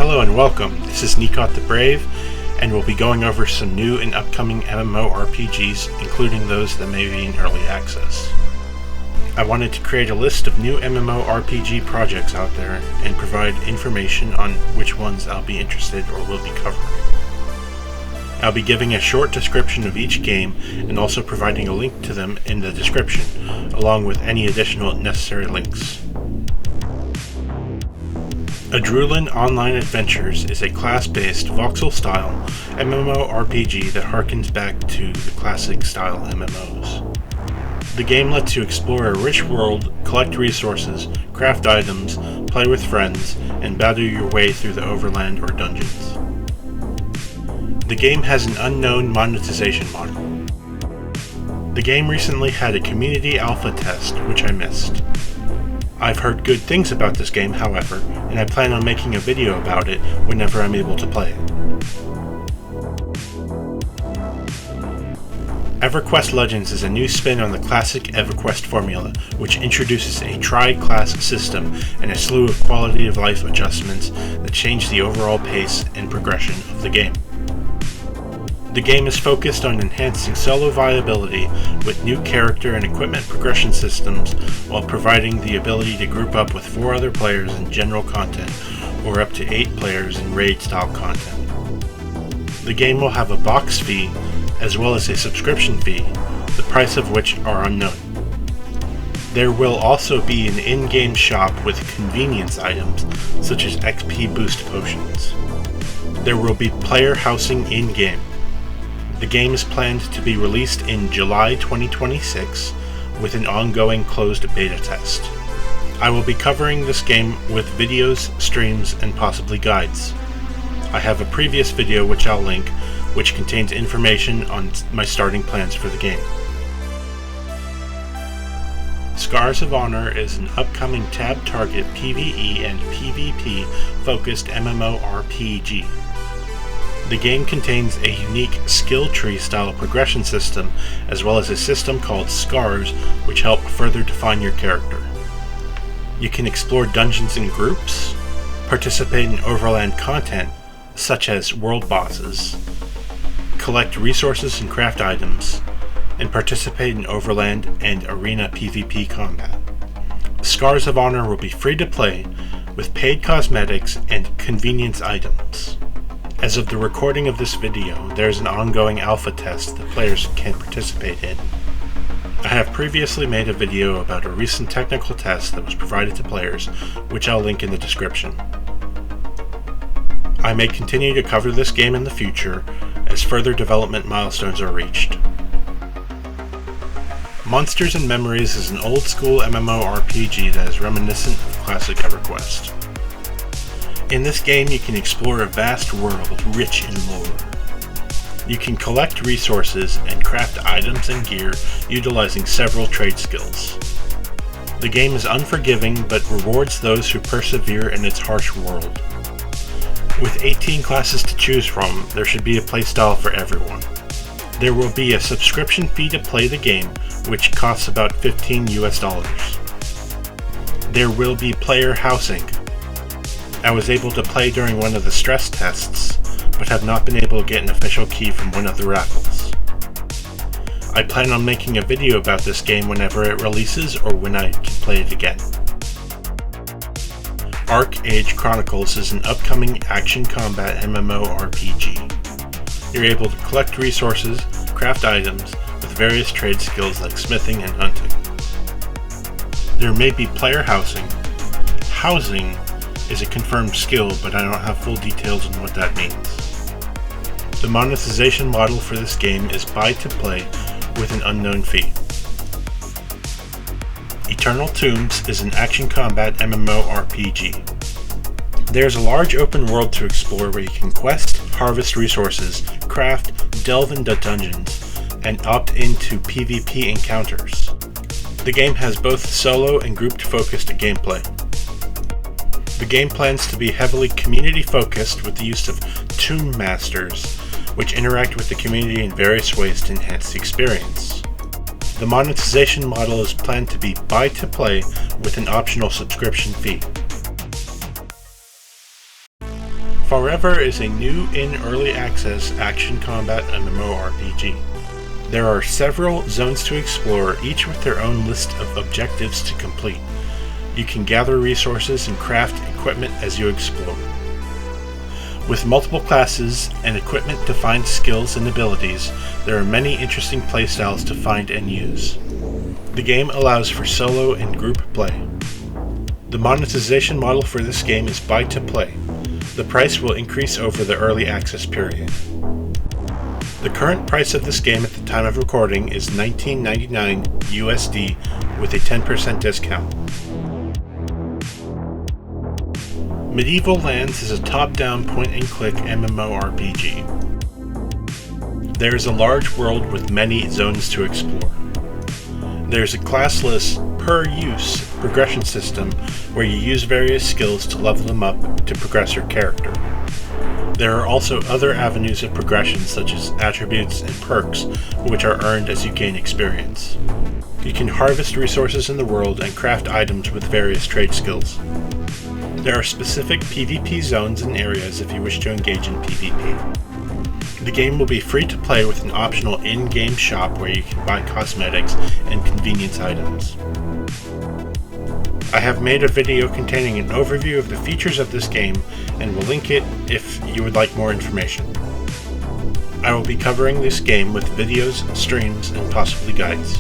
Hello and welcome, this is Nikot the Brave, and we'll be going over some new and upcoming MMORPGs, including those that may be in early access. I wanted to create a list of new MMORPG projects out there and provide information on which ones I'll be interested or will be covering. I'll be giving a short description of each game and also providing a link to them in the description, along with any additional necessary links. Adrulan Online Adventures is a class-based, voxel-style MMORPG that harkens back to the classic style MMOs. The game lets you explore a rich world, collect resources, craft items, play with friends, and battle your way through the overland or dungeons. The game has an unknown monetization model. The game recently had a community alpha test, which I missed. I've heard good things about this game, however, and I plan on making a video about it whenever I'm able to play it. EverQuest Legends is a new spin on the classic EverQuest formula, which introduces a tri-class system and a slew of quality of life adjustments that change the overall pace and progression of the game. The game is focused on enhancing solo viability with new character and equipment progression systems while providing the ability to group up with 4 other players in general content or up to 8 players in raid-style content. The game will have a box fee as well as a subscription fee, the price of which are unknown. There will also be an in-game shop with convenience items such as XP boost potions. There will be player housing in-game. The game is planned to be released in July 2026 with an ongoing closed beta test. I will be covering this game with videos, streams, and possibly guides. I have a previous video which I'll link, which contains information on my starting plans for the game. Scars of Honor is an upcoming tab-target PvE and PvP focused MMORPG. The game contains a unique skill tree style progression system, as well as a system called Scars, which help further define your character. You can explore dungeons in groups, participate in overland content, such as world bosses, collect resources and craft items, and participate in overland and arena PvP combat. Scars of Honor will be free to play, with paid cosmetics and convenience items. As of the recording of this video, there is an ongoing alpha test that players can participate in. I have previously made a video about a recent technical test that was provided to players, which I'll link in the description. I may continue to cover this game in the future as further development milestones are reached. Monsters and Memories is an old-school MMORPG that is reminiscent of classic EverQuest. In this game, you can explore a vast world rich in lore. You can collect resources and craft items and gear utilizing several trade skills. The game is unforgiving but rewards those who persevere in its harsh world. With 18 classes to choose from, there should be a playstyle for everyone. There will be a subscription fee to play the game, which costs about $15 US. There will be player housing. I was able to play during one of the stress tests, but have not been able to get an official key from one of the raffles. I plan on making a video about this game whenever it releases or when I can play it again. Arc Age Chronicles is an upcoming action combat MMORPG. You're able to collect resources, craft items, with various trade skills like smithing and hunting. There may be player housing. Housing is a confirmed skill, but I don't have full details on what that means. The monetization model for this game is buy to play with an unknown fee. Eternal Tombs is an action combat MMORPG. There's a large open world to explore where you can quest, harvest resources, craft, delve into dungeons, and opt into PvP encounters. The game has both solo and group focused gameplay. The game plans to be heavily community-focused with the use of Tomb Masters, which interact with the community in various ways to enhance the experience. The monetization model is planned to be buy to play with an optional subscription fee. Forever is a new in early access action combat MMORPG. There are several zones to explore, each with their own list of objectives to complete. You can gather resources and craft equipment as you explore. With multiple classes and equipment-defined skills and abilities, there are many interesting playstyles to find and use. The game allows for solo and group play. The monetization model for this game is buy to play. The price will increase over the early access period. The current price of this game at the time of recording is $19.99 USD with a 10% discount. Medieval Lands is a top-down point-and-click MMORPG. There is a large world with many zones to explore. There is a classless, per-use progression system where you use various skills to level them up to progress your character. There are also other avenues of progression such as attributes and perks, which are earned as you gain experience. You can harvest resources in the world and craft items with various trade skills. There are specific PvP zones and areas if you wish to engage in PvP. The game will be free to play with an optional in-game shop where you can buy cosmetics and convenience items. I have made a video containing an overview of the features of this game and will link it if you would like more information. I will be covering this game with videos, streams, and possibly guides.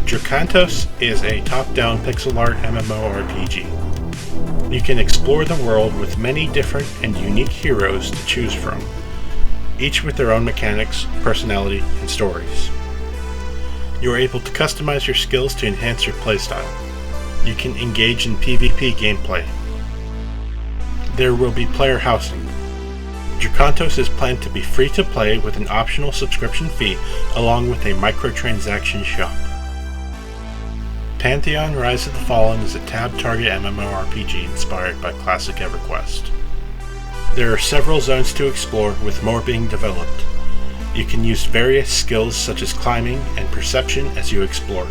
Drakantos is a top-down pixel art MMORPG. You can explore the world with many different and unique heroes to choose from, each with their own mechanics, personality, and stories. You are able to customize your skills to enhance your playstyle. You can engage in PvP gameplay. There will be player housing. Drakantos is planned to be free to play with an optional subscription fee along with a microtransaction shop. Pantheon Rise of the Fallen is a tab-target MMORPG inspired by classic EverQuest. There are several zones to explore, with more being developed. You can use various skills such as climbing and perception as you explore.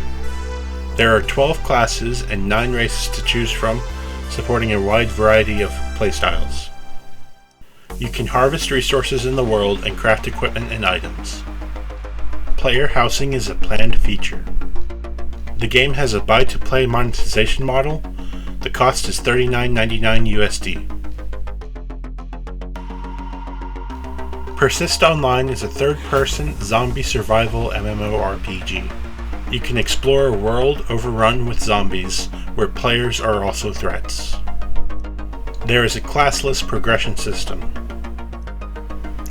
There are 12 classes and 9 races to choose from, supporting a wide variety of playstyles. You can harvest resources in the world and craft equipment and items. Player housing is a planned feature. The game has a buy-to-play monetization model. The cost is $39.99 USD. Persist Online is a third-person zombie survival MMORPG. You can explore a world overrun with zombies, where players are also threats. There is a classless progression system.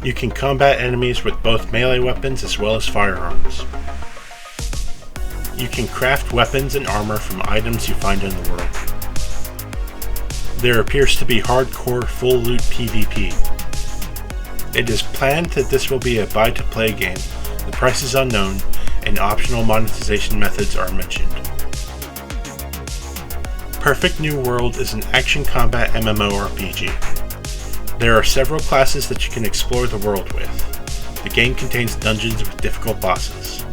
You can combat enemies with both melee weapons as well as firearms. You can craft weapons and armor from items you find in the world. There appears to be hardcore full loot PvP. It is planned that this will be a buy-to-play game. The price is unknown, and optional monetization methods are mentioned. Perfect New World is an action combat MMORPG. There are several classes that you can explore the world with. The game contains dungeons with difficult bosses.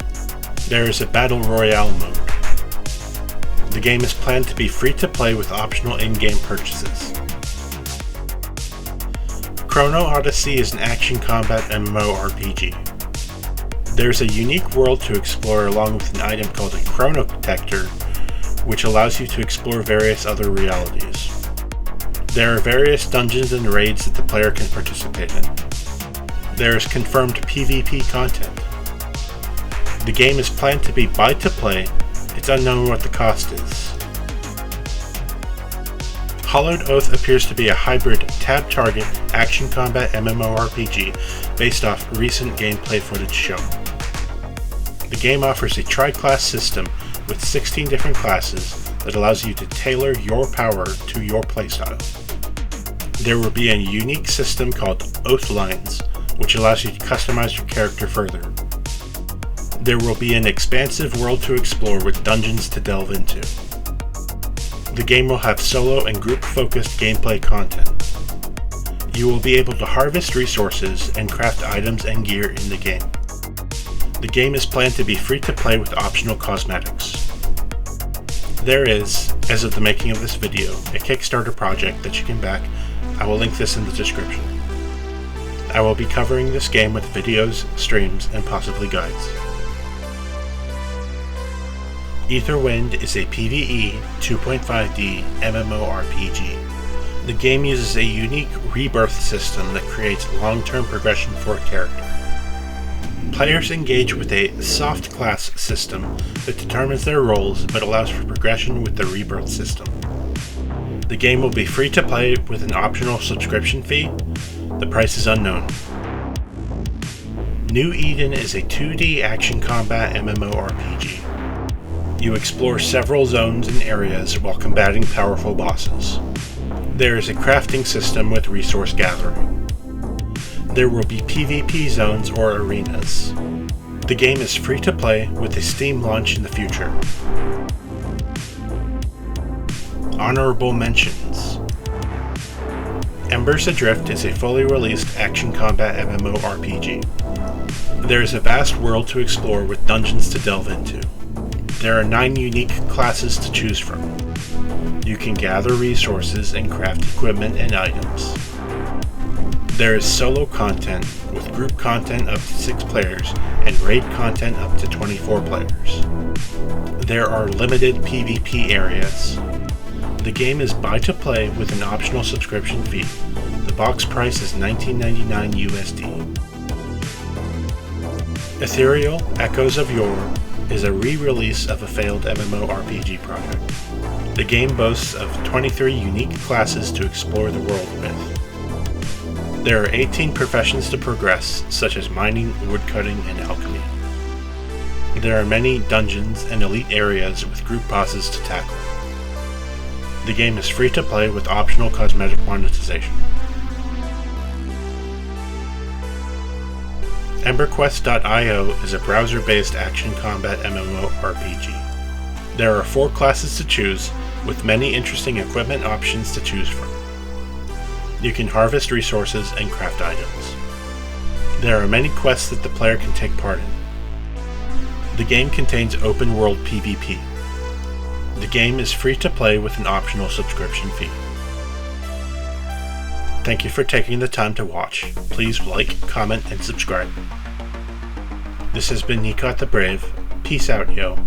There is a Battle Royale mode. The game is planned to be free to play with optional in-game purchases. Chrono Odyssey is an action combat MMORPG. There's a unique world to explore along with an item called a Chrono Detector, which allows you to explore various other realities. There are various dungeons and raids that the player can participate in. There is confirmed PvP content. The game is planned to be buy to play. It's unknown what the cost is. Hollowed Oath appears to be a hybrid tab-target action combat MMORPG based off recent gameplay footage shown. The game offers a tri-class system with 16 different classes that allows you to tailor your power to your playstyle. There will be a unique system called Oath Lines, which allows you to customize your character further. There will be an expansive world to explore with dungeons to delve into. The game will have solo and group-focused gameplay content. You will be able to harvest resources and craft items and gear in the game. The game is planned to be free to play with optional cosmetics. There is, as of the making of this video, a Kickstarter project that you can back. I will link this in the description. I will be covering this game with videos, streams, and possibly guides. Aetherwind is a PvE 2.5D MMORPG. The game uses a unique rebirth system that creates long-term progression for a character. Players engage with a soft class system that determines their roles but allows for progression with the rebirth system. The game will be free to play with an optional subscription fee. The price is unknown. New Eden is a 2D action combat MMORPG. You explore several zones and areas while combating powerful bosses. There is a crafting system with resource gathering. There will be PvP zones or arenas. The game is free to play with a Steam launch in the future. Honorable mentions. Embers Adrift is a fully released action combat MMORPG. There is a vast world to explore with dungeons to delve into. There are 9 unique classes to choose from. You can gather resources and craft equipment and items. There is solo content with group content up to 6 players and raid content up to 24 players. There are limited PvP areas. The game is buy to play with an optional subscription fee. The box price is $19.99 USD. Ethereal Echoes of Yore is a re-release of a failed MMORPG project. The game boasts of 23 unique classes to explore the world with. There are 18 professions to progress, such as mining, woodcutting, and alchemy. There are many dungeons and elite areas with group bosses to tackle. The game is free to play with optional cosmetic monetization. EmberQuest.io is a browser-based action combat MMORPG. There are 4 classes to choose, with many interesting equipment options to choose from. You can harvest resources and craft items. There are many quests that the player can take part in. The game contains open world PvP. The game is free to play with an optional subscription fee. Thank you for taking the time to watch. Please like, comment, and subscribe. This has been Nikot the Brave. Peace out, yo.